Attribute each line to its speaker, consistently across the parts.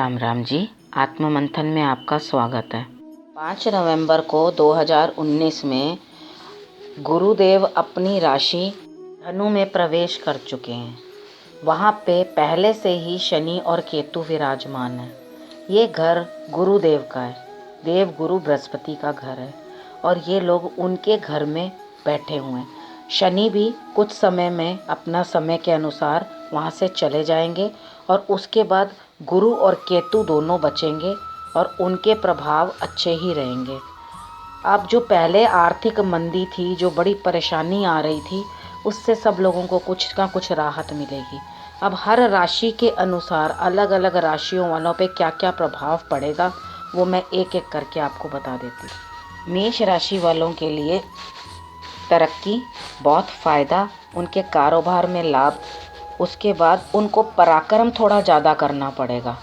Speaker 1: राम राम जी। आत्म मंथन में आपका स्वागत है। 5 नवंबर को 2019 में गुरुदेव अपनी राशि धनु में प्रवेश कर चुके हैं। वहाँ पे पहले से ही शनि और केतु विराजमान है। ये घर गुरुदेव का है, देव गुरु बृहस्पति का घर है और ये लोग उनके घर में बैठे हुए हैं। शनि भी कुछ समय में अपना समय के अनुसार वहाँ से चले जाएंगे और उसके बाद गुरु और केतु दोनों बचेंगे और उनके प्रभाव अच्छे ही रहेंगे। अब जो पहले आर्थिक मंदी थी, जो बड़ी परेशानी आ रही थी, उससे सब लोगों को कुछ ना कुछ राहत मिलेगी। अब हर राशि के अनुसार अलग अलग राशियों वालों पे क्या क्या प्रभाव पड़ेगा वो मैं एक एक करके आपको बता देती हूँ। मेष राशि वालों के लिए तरक्की, बहुत फ़ायदा, उनके कारोबार में लाभ। उसके बाद उनको पराक्रम थोड़ा ज़्यादा करना पड़ेगा,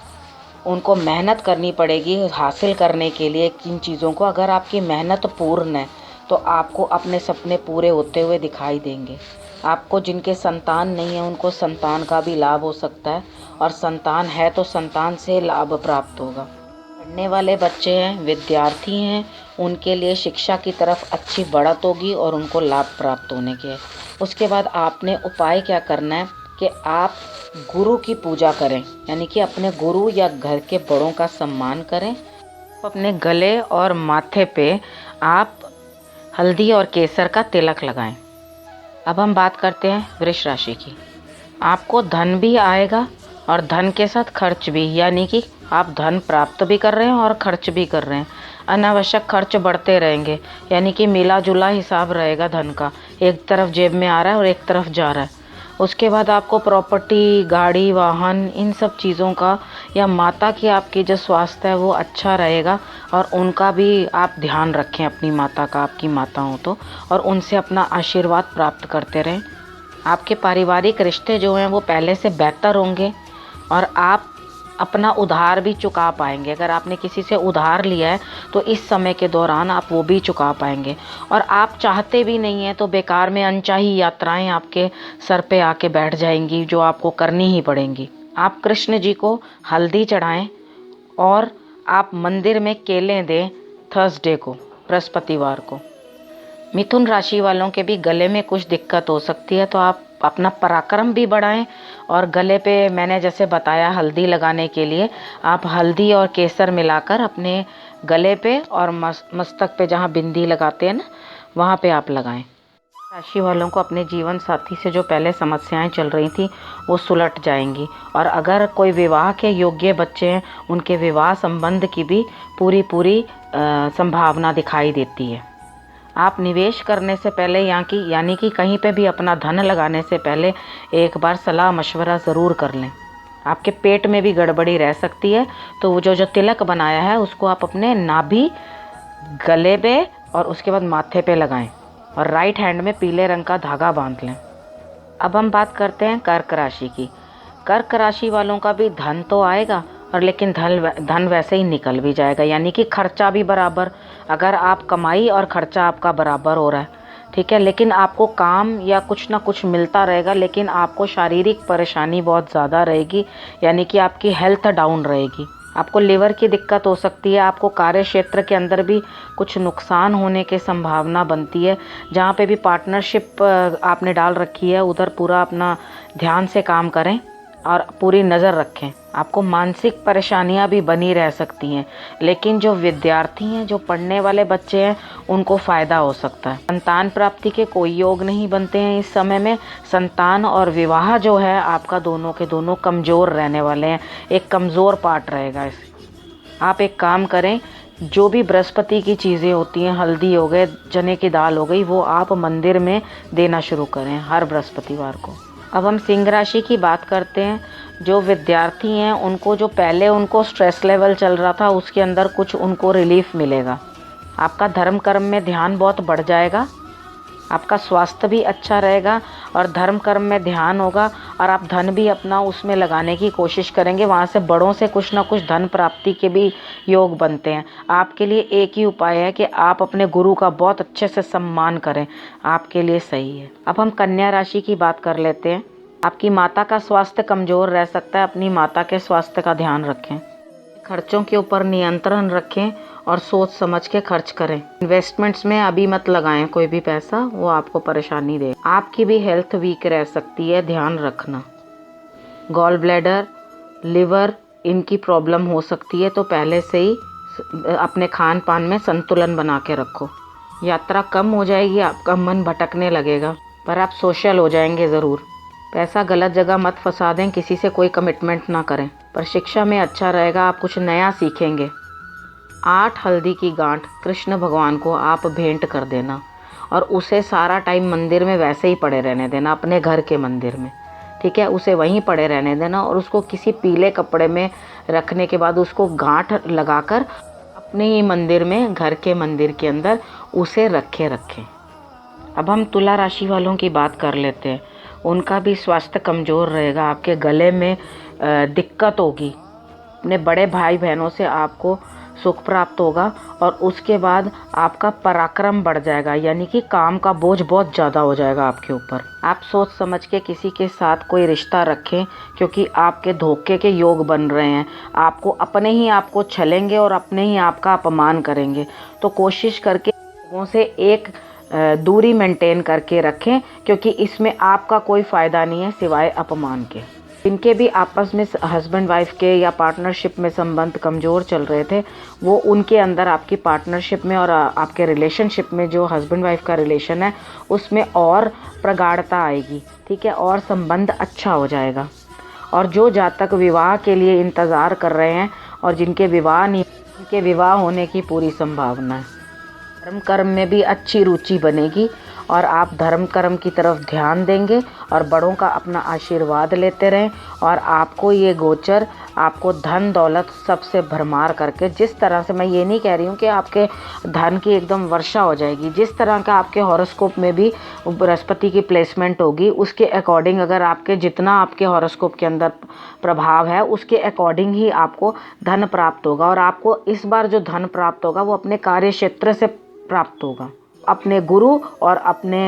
Speaker 1: उनको मेहनत करनी पड़ेगी हासिल करने के लिए किन चीज़ों को। अगर आपकी मेहनत पूर्ण है तो आपको अपने सपने पूरे होते हुए दिखाई देंगे। आपको जिनके संतान नहीं है उनको संतान का भी लाभ हो सकता है और संतान है तो संतान से लाभ प्राप्त होगा। पढ़ने वाले बच्चे हैं, विद्यार्थी हैं, उनके लिए शिक्षा की तरफ अच्छी बढ़त होगी और उनको लाभ प्राप्त होने के। उसके बाद आपने उपाय क्या करना है कि आप गुरु की पूजा करें, यानी कि अपने गुरु या घर के बड़ों का सम्मान करें। अपने गले और माथे पे आप हल्दी और केसर का तिलक लगाएं। अब हम बात करते हैं वृष राशि की। आपको धन भी आएगा और धन के साथ खर्च भी, यानी कि आप धन प्राप्त भी कर रहे हैं और खर्च भी कर रहे हैं। अनावश्यक खर्च बढ़ते रहेंगे, यानी कि मिला जुला हिसाब रहेगा धन का, एक तरफ जेब में आ रहा है और एक तरफ जा रहा है। उसके बाद आपको प्रॉपर्टी, गाड़ी, वाहन, इन सब चीज़ों का या माता की आपकी जो स्वास्थ्य है वो अच्छा रहेगा और उनका भी आप ध्यान रखें, अपनी माता का, आपकी माता हो तो, और उनसे अपना आशीर्वाद प्राप्त करते रहें। आपके पारिवारिक रिश्ते जो हैं वो पहले से बेहतर होंगे और आप अपना उधार भी चुका पाएंगे। अगर आपने किसी से उधार लिया है तो इस समय के दौरान आप वो भी चुका पाएंगे। और आप चाहते भी नहीं हैं तो बेकार में अनचाही यात्राएं आपके सर पे आके बैठ जाएंगी जो आपको करनी ही पड़ेंगी। आप कृष्ण जी को हल्दी चढ़ाएं और आप मंदिर में केले दें थर्सडे को, बृहस्पतिवार को। मिथुन राशि वालों के भी गले में कुछ दिक्कत हो सकती है तो आप अपना पराक्रम भी बढ़ाएं और गले पे मैंने जैसे बताया हल्दी लगाने के लिए आप हल्दी और केसर मिलाकर अपने गले पे और मस्तक पे जहाँ बिंदी लगाते हैं ना वहाँ पे आप लगाएं। राशि वालों को अपने जीवन साथी से जो पहले समस्याएं चल रही थी वो सुलट जाएंगी और अगर कोई विवाह के योग्य बच्चे हैं उनके विवाह संबंध की भी पूरी संभावना दिखाई देती है। आप निवेश करने से पहले यानी कि कहीं पे भी अपना धन लगाने से पहले एक बार सलाह मशवरा ज़रूर कर लें। आपके पेट में भी गड़बड़ी रह सकती है तो वो जो तिलक बनाया है उसको आप अपने नाभि, गले पे और उसके बाद माथे पे लगाएं और राइट हैंड में पीले रंग का धागा बांध लें। अब हम बात करते हैं कर्क राशि की। कर्क राशि वालों का भी धन तो आएगा और लेकिन धन वैसे ही निकल भी जाएगा, यानी कि खर्चा भी बराबर। अगर आप कमाई और खर्चा आपका बराबर हो रहा है, ठीक है, लेकिन आपको काम या कुछ ना कुछ मिलता रहेगा, लेकिन आपको शारीरिक परेशानी बहुत ज़्यादा रहेगी, यानी कि आपकी हेल्थ डाउन रहेगी। आपको लिवर की दिक्कत हो सकती है। आपको कार्य क्षेत्र के अंदर भी कुछ नुकसान होने की संभावना बनती है। जहाँ पे भी पार्टनरशिप आपने डाल रखी है उधर पूरा अपना ध्यान से काम करें और पूरी नज़र रखें। आपको मानसिक परेशानियां भी बनी रह सकती हैं, लेकिन जो विद्यार्थी हैं, जो पढ़ने वाले बच्चे हैं, उनको फ़ायदा हो सकता है। संतान प्राप्ति के कोई योग नहीं बनते हैं इस समय में। संतान और विवाह जो है आपका दोनों के दोनों कमज़ोर रहने वाले हैं, एक कमज़ोर पार्ट रहेगा इस। आप एक काम करें, जो भी बृहस्पति की चीज़ें होती हैं, हल्दी हो गए, चने की दाल हो गई, वो आप मंदिर में देना शुरू करें हर बृहस्पतिवार को। अब हम सिंह राशि की बात करते हैं। जो विद्यार्थी हैं उनको जो पहले उनको स्ट्रेस लेवल चल रहा था उसके अंदर कुछ उनको रिलीफ मिलेगा। आपका धर्म कर्म में ध्यान बहुत बढ़ जाएगा, आपका स्वास्थ्य भी अच्छा रहेगा और धर्म कर्म में ध्यान होगा और आप धन भी अपना उसमें लगाने की कोशिश करेंगे। वहाँ से बड़ों से कुछ ना कुछ धन प्राप्ति के भी योग बनते हैं। आपके लिए एक ही उपाय है कि आप अपने गुरु का बहुत अच्छे से सम्मान करें, आपके लिए सही है। अब हम कन्या राशि की बात कर लेते हैं। आपकी माता का स्वास्थ्य कमज़ोर रह सकता है, अपनी माता के स्वास्थ्य का ध्यान रखें। खर्चों के ऊपर नियंत्रण रखें और सोच समझ के खर्च करें। इन्वेस्टमेंट्स में अभी मत लगाएं कोई भी पैसा, वो आपको परेशानी दे। आपकी भी हेल्थ वीक रह सकती है, ध्यान रखना। गॉल ब्लैडर, लिवर, इनकी प्रॉब्लम हो सकती है, तो पहले से ही अपने खान पान में संतुलन बना के रखो। यात्रा कम हो जाएगी, आपका मन भटकने लगेगा, पर आप सोशल हो जाएंगे ज़रूर। पैसा गलत जगह मत फंसा दें, किसी से कोई कमिटमेंट ना करें। पर शिक्षा में अच्छा रहेगा, आप कुछ नया सीखेंगे। 8 हल्दी की गांठ कृष्ण भगवान को आप भेंट कर देना और उसे सारा टाइम मंदिर में वैसे ही पड़े रहने देना, अपने घर के मंदिर में, ठीक है। उसे वहीं पड़े रहने देना और उसको किसी पीले कपड़े में रखने के बाद उसको गांठ लगाकर अपने ही मंदिर में, घर के मंदिर के अंदर उसे रखें। अब हम तुला राशि वालों की बात कर लेते हैं। उनका भी स्वास्थ्य कमज़ोर रहेगा, आपके गले में दिक्कत होगी। अपने बड़े भाई बहनों से आपको सुख प्राप्त होगा और उसके बाद आपका पराक्रम बढ़ जाएगा, यानी कि काम का बोझ बहुत ज़्यादा हो जाएगा आपके ऊपर। आप सोच समझ के किसी के साथ कोई रिश्ता रखें, क्योंकि आपके धोखे के योग बन रहे हैं। आपको अपने ही आपको छलेंगे और अपने ही आपका अपमान करेंगे। तो कोशिश करके लोगों से एक दूरी मेंटेन करके रखें, क्योंकि इसमें आपका कोई फ़ायदा नहीं है सिवाय अपमान के। जिनके भी आपस में हस्बैंड वाइफ के या पार्टनरशिप में संबंध कमज़ोर चल रहे थे, वो उनके अंदर आपकी पार्टनरशिप में और आपके रिलेशनशिप में, जो हस्बैंड वाइफ का रिलेशन है, उसमें और प्रगाढ़ता आएगी, ठीक है, और संबंध अच्छा हो जाएगा। और जो जातक विवाह के लिए इंतज़ार कर रहे हैं और जिनके विवाह नहीं, उनके विवाह होने की पूरी संभावना है। धर्म कर्म में भी अच्छी रुचि बनेगी और आप धर्म कर्म की तरफ ध्यान देंगे और बड़ों का अपना आशीर्वाद लेते रहें। और आपको ये गोचर आपको धन दौलत सबसे भरमार करके, जिस तरह से, मैं ये नहीं कह रही हूँ कि आपके धन की एकदम वर्षा हो जाएगी, जिस तरह का आपके हॉरोस्कोप में भी बृहस्पति की प्लेसमेंट होगी, उसके अकॉर्डिंग, अगर आपके जितना आपके हॉरोस्कोप के अंदर प्रभाव है, उसके अकॉर्डिंग ही आपको धन प्राप्त होगा। और आपको इस बार जो धन प्राप्त होगा वो अपने कार्य क्षेत्र से प्राप्त होगा। अपने गुरु और अपने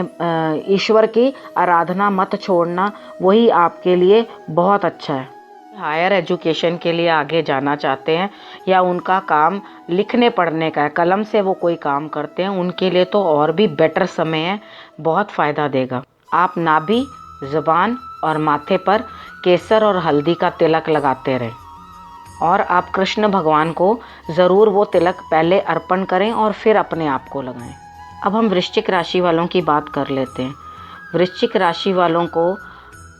Speaker 1: ईश्वर की आराधना मत छोड़ना, वही आपके लिए बहुत अच्छा है। हायर एजुकेशन के लिए आगे जाना चाहते हैं या उनका काम लिखने पढ़ने का है, कलम से वो कोई काम करते हैं, उनके लिए तो और भी बेटर समय है, बहुत फ़ायदा देगा। आप नाभि, ज़ुबान और माथे पर केसर और हल्दी का तिलक लगाते रहें और आप कृष्ण भगवान को ज़रूर वो तिलक पहले अर्पण करें और फिर अपने आप को लगाएं। अब हम वृश्चिक राशि वालों की बात कर लेते हैं। वृश्चिक राशि वालों को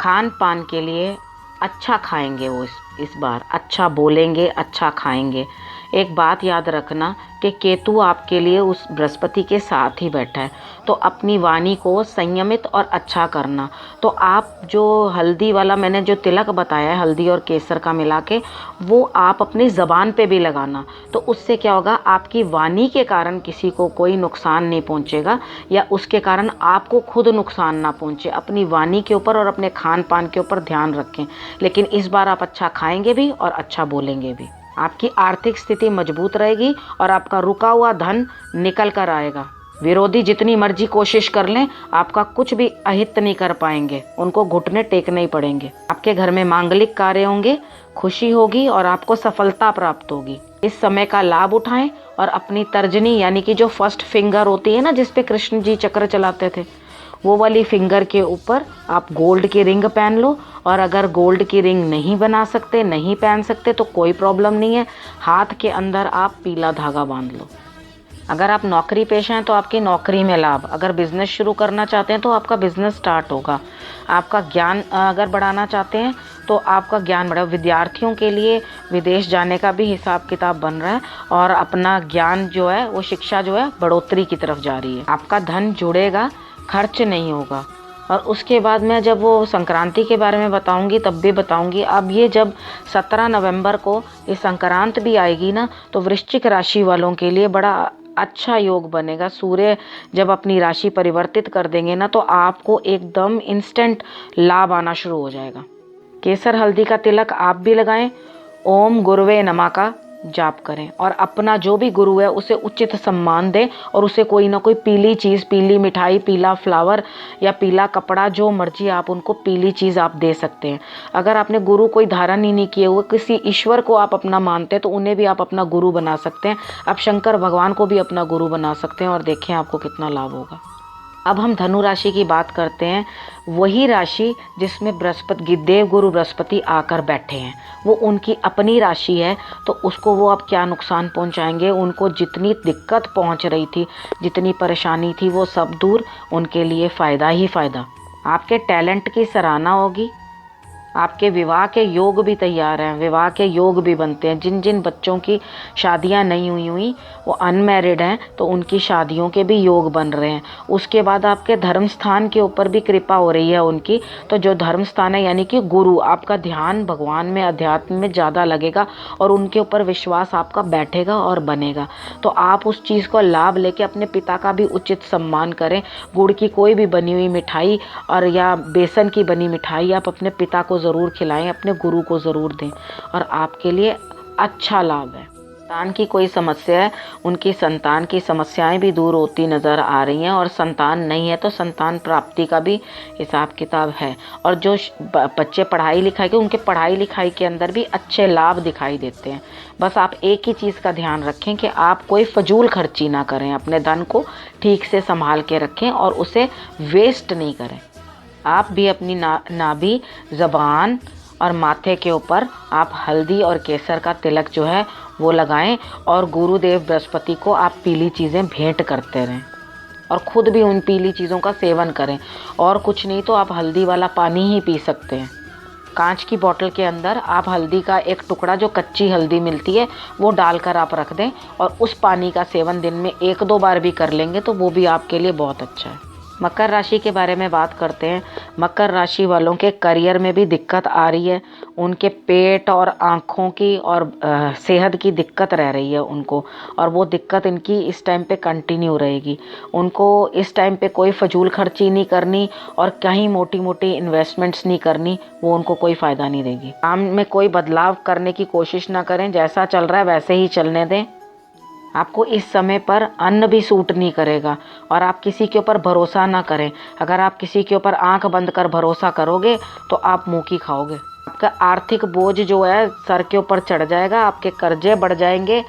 Speaker 1: खान पान के लिए अच्छा खाएंगे, वो इस बार अच्छा बोलेंगे, अच्छा खाएंगे। एक बात याद रखना कि केतु आपके लिए उस बृहस्पति के साथ ही बैठा है, तो अपनी वाणी को संयमित और अच्छा करना। तो आप जो हल्दी वाला मैंने जो तिलक बताया है, हल्दी और केसर का मिला के, वो आप अपनी ज़बान पे भी लगाना। तो उससे क्या होगा, आपकी वाणी के कारण किसी को कोई नुकसान नहीं पहुंचेगा या उसके कारण आपको खुद नुकसान ना पहुंचे। अपनी वाणी के ऊपर और अपने खान पान के ऊपर ध्यान रखें। लेकिन इस बार आप अच्छा खाएंगे भी और अच्छा बोलेंगे भी। आपकी आर्थिक स्थिति मजबूत रहेगी और आपका रुका हुआ धन निकल कर आएगा। विरोधी जितनी मर्जी कोशिश कर लें, आपका कुछ भी अहित नहीं कर पाएंगे, उनको घुटने टेकने ही पड़ेंगे। आपके घर में मांगलिक कार्य होंगे, खुशी होगी और आपको सफलता प्राप्त होगी। इस समय का लाभ उठाएं और अपनी तर्जनी, यानी कि जो फर्स्ट फिंगर होती है ना, जिसपे कृष्ण जी चक्र चलाते थे, वो वाली फिंगर के ऊपर आप गोल्ड की रिंग पहन लो। और अगर गोल्ड की रिंग नहीं बना सकते, नहीं पहन सकते, तो कोई प्रॉब्लम नहीं है, हाथ के अंदर आप पीला धागा बांध लो। अगर आप नौकरी पेशा हैं तो आपकी नौकरी में लाभ। अगर बिज़नेस शुरू करना चाहते हैं तो आपका बिज़नेस स्टार्ट होगा। आपका ज्ञान अगर बढ़ाना चाहते हैं तो आपका ज्ञान बढ़ेगा। विद्यार्थियों के लिए विदेश जाने का भी हिसाब किताब बन रहा है और अपना ज्ञान जो है, वो शिक्षा जो है, बढ़ोतरी की तरफ जा रही है। आपका धन जुड़ेगा, खर्च नहीं होगा। और उसके बाद मैं जब वो संक्रांति के बारे में बताऊंगी तब भी बताऊंगी। अब ये जब 17 नवंबर को ये संक्रांत भी आएगी ना, तो वृश्चिक राशि वालों के लिए बड़ा अच्छा योग बनेगा। सूर्य जब अपनी राशि परिवर्तित कर देंगे ना, तो आपको एकदम इंस्टेंट लाभ आना शुरू हो जाएगा। केसर हल्दी का तिलक आप भी लगाएं। ओम गुरुवे नमः का जाप करें और अपना जो भी गुरु है उसे उचित सम्मान दें और उसे कोई ना कोई पीली चीज़, पीली मिठाई, पीला फ्लावर या पीला कपड़ा, जो मर्जी आप उनको पीली चीज़ आप दे सकते हैं। अगर आपने गुरु कोई धारण ही नहीं किए हुए, किसी ईश्वर को आप अपना मानते हैं तो उन्हें भी आप अपना गुरु बना सकते हैं। आप शंकर भगवान को भी अपना गुरु बना सकते हैं और देखें आपको कितना लाभ होगा। अब हम धनु राशि की बात करते हैं। वही राशि जिसमें बृहस्पति, देव गुरु बृहस्पति आकर बैठे हैं, वो उनकी अपनी राशि है, तो उसको वो अब क्या नुकसान पहुंचाएंगे। उनको जितनी दिक्कत पहुंच रही थी, जितनी परेशानी थी, वो सब दूर, उनके लिए फ़ायदा ही फ़ायदा। आपके टैलेंट की सराहना होगी। आपके विवाह के योग भी तैयार हैं, विवाह के योग भी बनते हैं। जिन जिन बच्चों की शादियां नहीं हुई वो अनमैरिड हैं, तो उनकी शादियों के भी योग बन रहे हैं। उसके बाद आपके धर्म स्थान के ऊपर भी कृपा हो रही है उनकी। तो जो धर्म स्थान है यानी कि गुरु, आपका ध्यान भगवान में, अध्यात्म में ज़्यादा लगेगा और उनके ऊपर विश्वास आपका बैठेगा और बनेगा। तो आप उस चीज़ को लाभ लेके अपने पिता का भी उचित सम्मान करें। गुड़ की कोई भी बनी हुई मिठाई और या बेसन की बनी मिठाई आप अपने पिता को ज़रूर खिलाएं, अपने गुरु को ज़रूर दें और आपके लिए अच्छा लाभ है। संतान की कोई समस्या है, उनकी संतान की समस्याएं भी दूर होती नज़र आ रही हैं और संतान नहीं है तो संतान प्राप्ति का भी हिसाब किताब है। और जो बच्चे पढ़ाई लिखाई के, उनके पढ़ाई लिखाई के अंदर भी अच्छे लाभ दिखाई देते हैं। बस आप एक ही चीज़ का ध्यान रखें कि आप कोई फजूल खर्ची ना करें, अपने धन को ठीक से संभाल के रखें और उसे वेस्ट नहीं करें। आप भी अपनी नाभि, ज़बान और माथे के ऊपर आप हल्दी और केसर का तिलक जो है वो लगाएं और गुरुदेव बृहस्पति को आप पीली चीज़ें भेंट करते रहें और ख़ुद भी उन पीली चीज़ों का सेवन करें। और कुछ नहीं तो आप हल्दी वाला पानी ही पी सकते हैं। कांच की बोतल के अंदर आप हल्दी का एक टुकड़ा, जो कच्ची हल्दी मिलती है, वो डालकर आप रख दें और उस पानी का सेवन दिन में 1-2 बार भी कर लेंगे तो वो भी आपके लिए बहुत अच्छा है। मकर राशि के बारे में बात करते हैं। मकर राशि वालों के करियर में भी दिक्कत आ रही है। उनके पेट और आँखों की और सेहत की दिक्कत रह रही है उनको, और वो दिक्कत इनकी इस टाइम पे कंटिन्यू रहेगी। उनको इस टाइम पे कोई फजूल खर्ची नहीं करनी और कहीं मोटी मोटी इन्वेस्टमेंट्स नहीं करनी, वो उनको कोई फ़ायदा नहीं देगी। काम में कोई बदलाव करने की कोशिश ना करें, जैसा चल रहा है वैसे ही चलने दें। आपको इस समय पर अन्न भी सूट नहीं करेगा और आप किसी के ऊपर भरोसा ना करें। अगर आप किसी के ऊपर आंख बंद कर भरोसा करोगे तो आप मुँह की खाओगे। आपका आर्थिक बोझ जो है सर के ऊपर चढ़ जाएगा, आपके कर्जे बढ़ जाएंगे।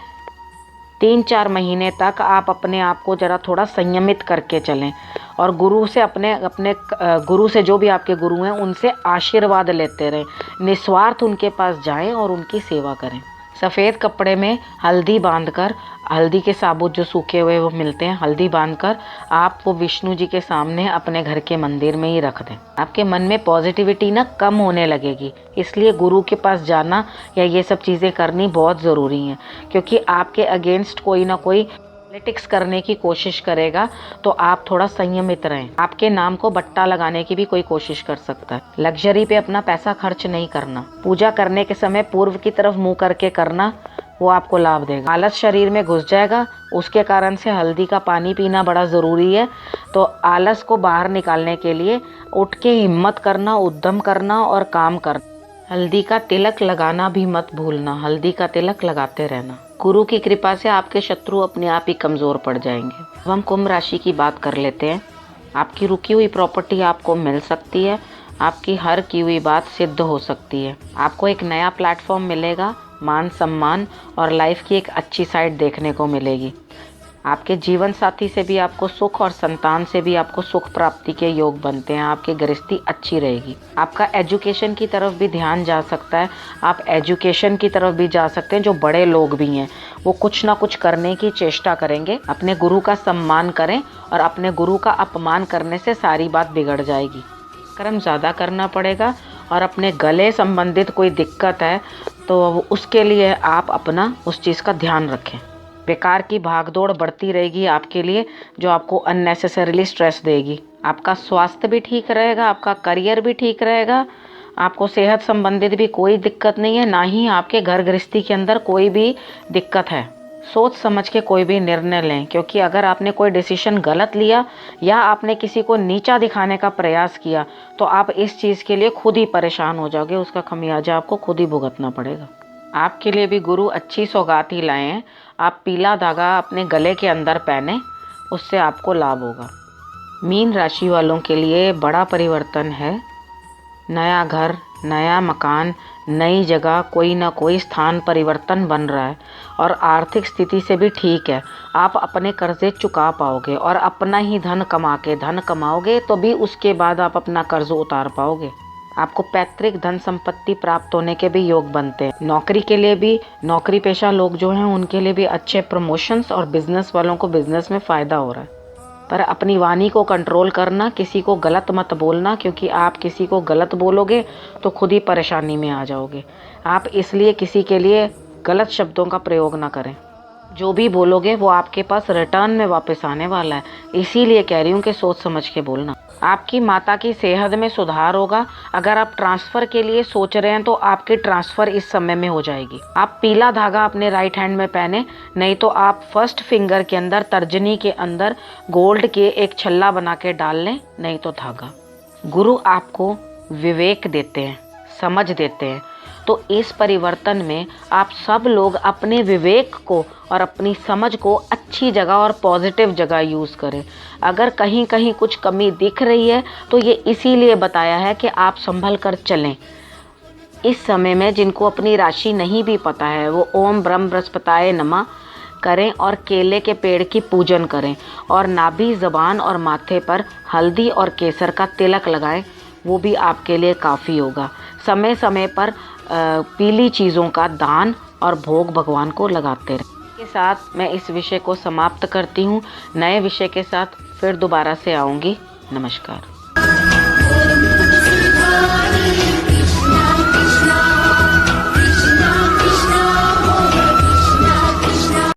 Speaker 1: 3-4 महीने तक आप अपने आप को ज़रा थोड़ा संयमित करके चलें और गुरु से अपने गुरु से, जो भी आपके गुरु हैं, उनसे आशीर्वाद लेते रहें। निस्वार्थ उनके पास जाएं और उनकी सेवा करें। सफ़ेद कपड़े में हल्दी बांधकर, हल्दी के साबुत जो सूखे हुए वो मिलते हैं, हल्दी बांधकर आप वो विष्णु जी के सामने अपने घर के मंदिर में ही रख दें। आपके मन में पॉजिटिविटी ना कम होने लगेगी, इसलिए गुरु के पास जाना या ये सब चीज़ें करनी बहुत ज़रूरी हैं, क्योंकि आपके अगेंस्ट कोई ना कोई पॉलिटिक्स करने की कोशिश करेगा, तो आप थोड़ा संयमित रहें। आपके नाम को बट्टा लगाने की भी कोई कोशिश कर सकता है। लग्जरी पे अपना पैसा खर्च नहीं करना। पूजा करने के समय पूर्व की तरफ मुंह करके करना, वो आपको लाभ देगा। आलस शरीर में घुस जाएगा, उसके कारण से हल्दी का पानी पीना बड़ा ज़रूरी है। तो आलस को बाहर निकालने के लिए उठ के हिम्मत करना, उद्यम करना और काम करना। हल्दी का तिलक लगाना भी मत भूलना, हल्दी का तिलक लगाते रहना। गुरु की कृपा से आपके शत्रु अपने आप ही कमज़ोर पड़ जाएंगे। अब हम कुंभ राशि की बात कर लेते हैं। आपकी रुकी हुई प्रॉपर्टी आपको मिल सकती है। आपकी हर की हुई बात सिद्ध हो सकती है। आपको एक नया प्लेटफॉर्म मिलेगा, मान सम्मान और लाइफ की एक अच्छी साइड देखने को मिलेगी। आपके जीवन साथी से भी आपको सुख और संतान से भी आपको सुख प्राप्ति के योग बनते हैं। आपकी गृहस्थी अच्छी रहेगी। आपका एजुकेशन की तरफ भी ध्यान जा सकता है। आप एजुकेशन की तरफ भी जा सकते हैं। जो बड़े लोग भी हैं वो कुछ ना कुछ करने की चेष्टा करेंगे। अपने गुरु का सम्मान करें और अपने गुरु का अपमान करने से सारी बात बिगड़ जाएगी। कर्म ज़्यादा करना पड़ेगा और अपने गले संबंधित कोई दिक्कत है तो उसके लिए आप अपना उस चीज़ का ध्यान रखें। बेकार की भागदौड़ बढ़ती रहेगी आपके लिए, जो आपको अननेसेसरीली स्ट्रेस देगी। आपका स्वास्थ्य भी ठीक रहेगा, आपका करियर भी ठीक रहेगा, आपको सेहत संबंधित भी कोई दिक्कत नहीं है, ना ही आपके घर गृहस्थी के अंदर कोई भी दिक्कत है। सोच समझ के कोई भी निर्णय लें, क्योंकि अगर आपने कोई डिसीजन गलत लिया या आपने किसी को नीचा दिखाने का प्रयास किया तो आप इस चीज़ के लिए खुद ही परेशान हो जाओगे। उसका खमियाजा आपको खुद ही भुगतना पड़ेगा। आपके लिए भी गुरु अच्छी सौगात ही लाए हैं। आप पीला धागा अपने गले के अंदर पहने, उससे आपको लाभ होगा। मीन राशि वालों के लिए बड़ा परिवर्तन है। नया घर, नया मकान, नई जगह, कोई ना कोई स्थान परिवर्तन बन रहा है और आर्थिक स्थिति से भी ठीक है। आप अपने कर्जे चुका पाओगे और अपना ही धन कमाओगे तो भी उसके बाद आप अपना कर्ज उतार पाओगे। आपको पैतृक धन संपत्ति प्राप्त होने के भी योग बनते हैं। नौकरी के लिए भी, नौकरी पेशा लोग जो हैं उनके लिए भी अच्छे प्रमोशंस और बिजनेस वालों को बिजनेस में फ़ायदा हो रहा है। पर अपनी वाणी को कंट्रोल करना, किसी को गलत मत बोलना, क्योंकि आप किसी को गलत बोलोगे तो खुद ही परेशानी में आ जाओगे। आप इसलिए किसी के लिए गलत शब्दों का प्रयोग ना करें। जो भी बोलोगे वो आपके पास रिटर्न में वापस आने वाला है, इसीलिए कह रही हूँ कि सोच समझ के बोलना। आपकी माता की सेहत में सुधार होगा। अगर आप ट्रांसफ़र के लिए सोच रहे हैं तो आपकी ट्रांसफ़र इस समय में हो जाएगी। आप पीला धागा अपने राइट हैंड में पहने, नहीं तो आप फर्स्ट फिंगर के अंदर, तर्जनी के अंदर गोल्ड के एक छल्ला बना के डाल लें, नहीं तो धागा। गुरु आपको विवेक देते हैं, समझ देते हैं। तो इस परिवर्तन में आप सब लोग अपने विवेक को और अपनी समझ को अच्छी जगह और पॉजिटिव जगह यूज़ करें। अगर कहीं कहीं कुछ कमी दिख रही है तो ये इसीलिए बताया है कि आप संभल कर चलें। इस समय में जिनको अपनी राशि नहीं भी पता है वो ओम ब्रह्म बृहस्पताय नमः करें और केले के पेड़ की पूजन करें और नाभि, ज़बान और माथे पर हल्दी और केसर का तिलक लगाएं, वो भी आपके लिए काफ़ी होगा। समय समय पर पीली चीज़ों का दान और भोग भगवान को लगाते रहें। के साथ मैं इस विषय को समाप्त करती हूँ। नए विषय के साथ फिर दोबारा से आऊँगी। नमस्कार।